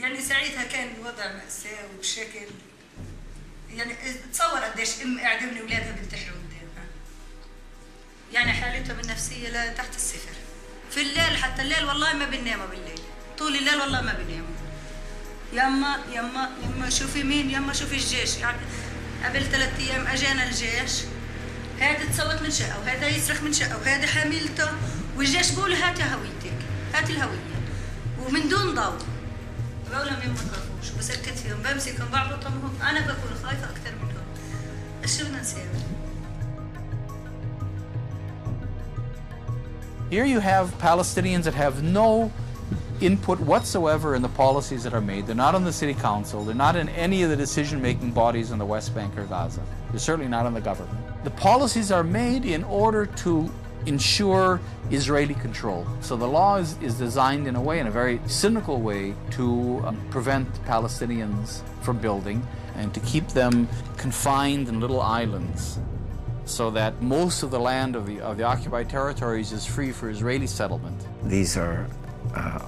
يعني ساعتها كان الوضع مأساوي بشكل يعني تصور قديش ام قاعده من اولادها بنتحروا قدامها. يعني حالتهم النفسيه لا تحت الصفر. في الليل حتى الليل والله ما بنناموا بالليل. طول الليل والله ما بنناموا. يما شوفي مين، يما شوفي الجيش. يعني قبل 3 ايام اجانا الجيش، هذا تصوت من شقه وهذا يصرخ من شقه وهذا حاملته، والجيش بيقول هاتي هويتك، هاتي الهويه، ومن دون ضوء. بقول لهم يما ما تخافوش، بسكت فيهم، بمسكهم بعبطهم، انا بكون خايفه اكثر منهم. ايش بدنا نسوي؟ Here you have Palestinians that have no input whatsoever in the policies that are made. They're not on the city council. They're not in any of the decision-making bodies in the West Bank or Gaza. They're certainly not in the government. The policies are made in order to ensure Israeli control. So the law is designed in a way, in a very cynical way, to prevent Palestinians from building and to keep them confined in little islands, so that most of the land of the occupied territories is free for Israeli settlement. These are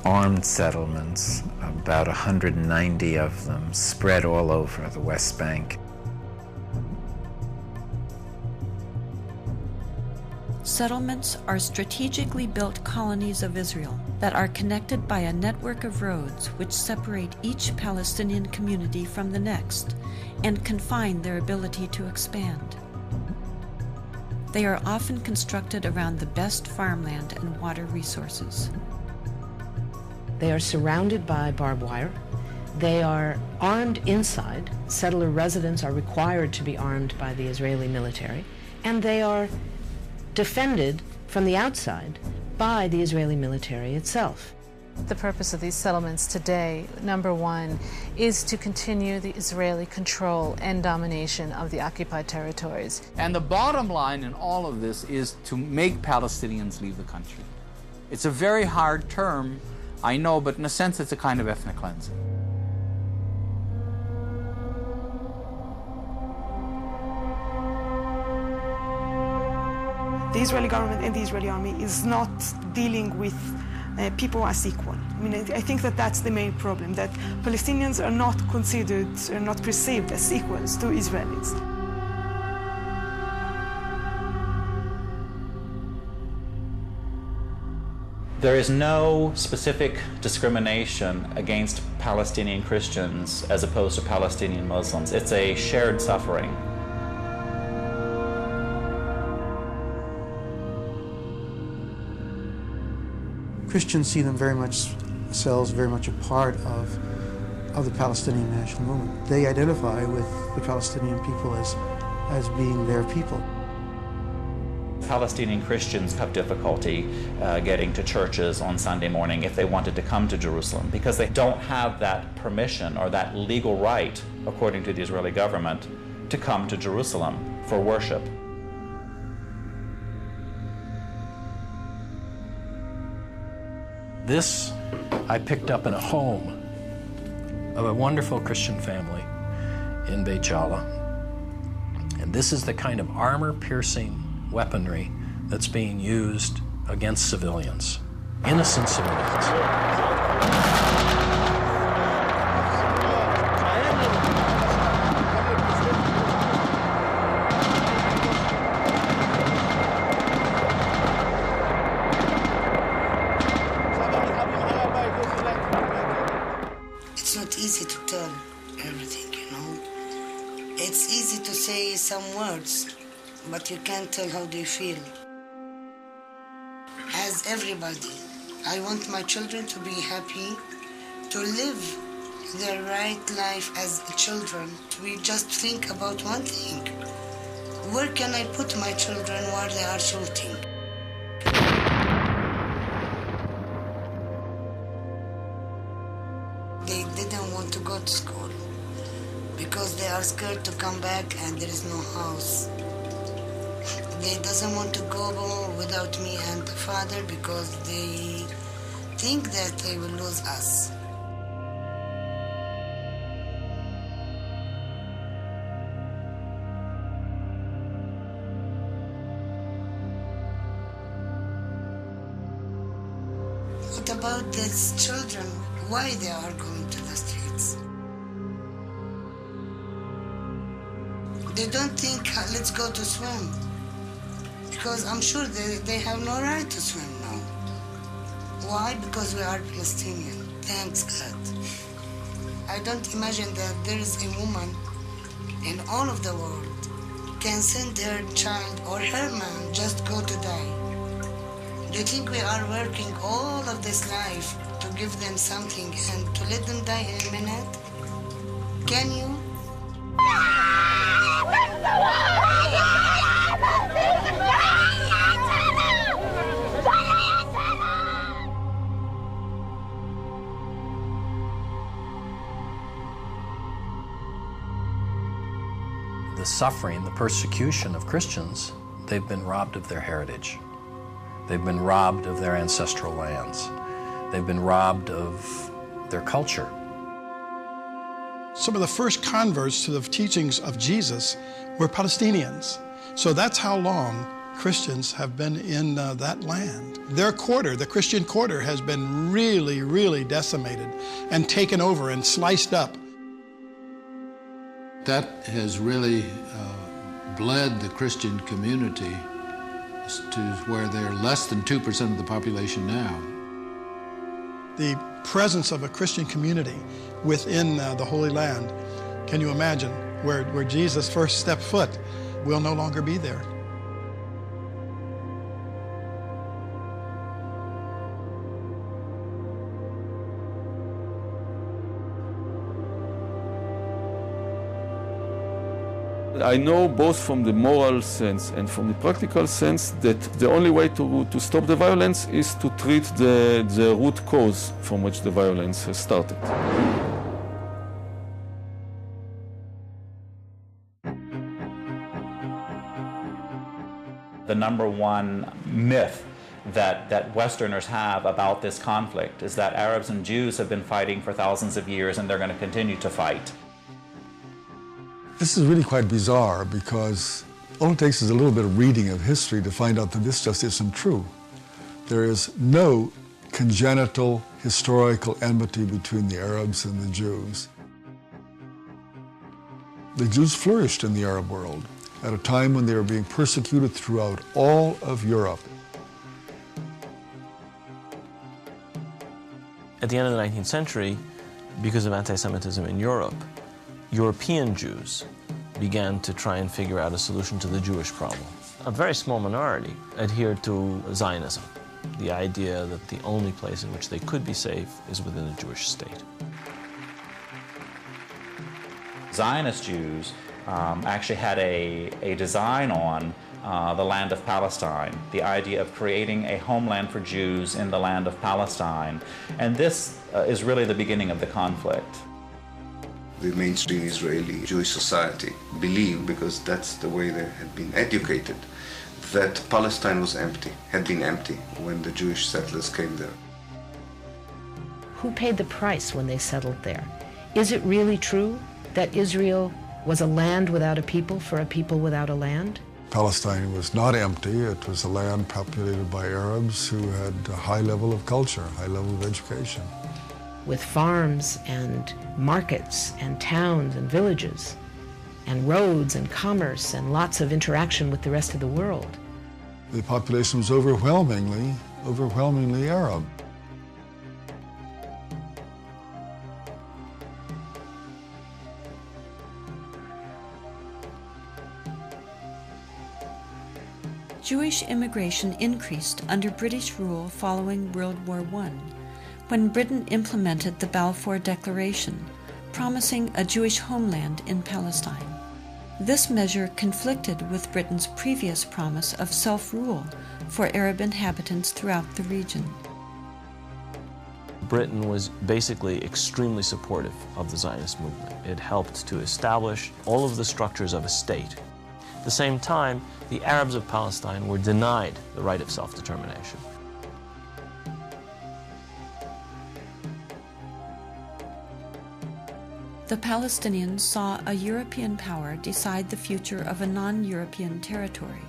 armed settlements, about 190 of them, spread all over the West Bank. Settlements are strategically built colonies of Israel that are connected by a network of roads which separate each Palestinian community from the next and confine their ability to expand. They are often constructed around the best farmland and water resources. They are surrounded by barbed wire. They are armed inside. Settler residents are required to be armed by the Israeli military. And they are defended from the outside by the Israeli military itself. The purpose of these settlements today, number one, is to continue the Israeli control and domination of the occupied territories. And the bottom line in all of this is to make Palestinians leave the country. It's a very hard term, I know, but in a sense it's a kind of ethnic cleansing. The Israeli government and the Israeli army is not dealing with people as equal. I mean, I think that that's the main problem, that Palestinians are not considered, are not perceived as equals to Israelis. There is no specific discrimination against Palestinian Christians as opposed to Palestinian Muslims. It's a shared suffering. Christians see them themselves very much a part of the Palestinian national movement. They identify with the Palestinian people as being their people. Palestinian Christians have difficulty getting to churches on Sunday morning if they wanted to come to Jerusalem because they don't have that permission or that legal right, according to the Israeli government, to come to Jerusalem for worship. This I picked up in a home of a wonderful Christian family in Beit Jala. And this is the kind of armor-piercing weaponry that's being used against civilians, innocent civilians. It's not easy to tell everything, you know. It's easy to say some words, but you can't tell how they feel. As everybody, I want my children to be happy, to live their right life as children. We just think about one thing. Where can I put my children while they are shooting? They didn't want to go to school because they are scared to come back and there is no house. They doesn't want to go without me and the father because they think that they will lose us. What about these children? why they are going to the streets. They don't think, let's go to swim. Because I'm sure they have no right to swim now. Why? Because we are Palestinian. Thanks God. I don't imagine that there is a woman in all of the world can send her child or her man just go to die. Do you think we are working all of this life to give them something and to let them die in a minute? Can you? The suffering, the persecution of Christians, they've been robbed of their heritage. They've been robbed of their ancestral lands. They've been robbed of their culture. Some of the first converts to the teachings of Jesus were Palestinians. So that's how long Christians have been in that land. Their quarter, the Christian quarter, has been really, really decimated and taken over and sliced up. That has really bled the Christian community to where they're less than 2% of the population now. The presence of a Christian community within the Holy Land, can you imagine, where Jesus first stepped foot, will no longer be there. I know both from the moral sense and from the practical sense that the only way to stop the violence is to treat the root cause from which the violence has started. The number one myth that Westerners have about this conflict is that Arabs and Jews have been fighting for thousands of years and they're going to continue to fight. This is really quite bizarre because all it takes is a little bit of reading of history to find out that this just isn't true. There is no congenital historical enmity between the Arabs and the Jews. The Jews flourished in the Arab world at a time when they were being persecuted throughout all of Europe. At the end of the 19th century, because of anti-Semitism in Europe, European Jews began to try and figure out a solution to the Jewish problem. A very small minority adhered to Zionism, the idea that the only place in which they could be safe is within a Jewish state. Zionist Jews actually had a design on the land of Palestine, the idea of creating a homeland for Jews in the land of Palestine. And this is really the beginning of the conflict. The mainstream Israeli Jewish society believed, because that's the way they had been educated, that Palestine was empty, had been empty when the Jewish settlers came there. Who paid the price when they settled there? Is it really true that Israel was a land without a people for a people without a land? Palestine was not empty. It was a land populated by Arabs who had a high level of culture, high level of education. With farms and markets and towns and villages and roads and commerce and lots of interaction with the rest of the world. The population was overwhelmingly Arab. Jewish immigration increased under British rule following World War I, when Britain implemented the Balfour Declaration, promising a Jewish homeland in Palestine. This measure conflicted with Britain's previous promise of self-rule for Arab inhabitants throughout the region. Britain was basically extremely supportive of the Zionist movement. It helped to establish all of the structures of a state. At the same time, the Arabs of Palestine were denied the right of self-determination. The Palestinians saw a European power decide the future of a non-European territory,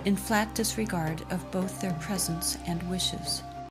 in flat disregard of both their presence and wishes.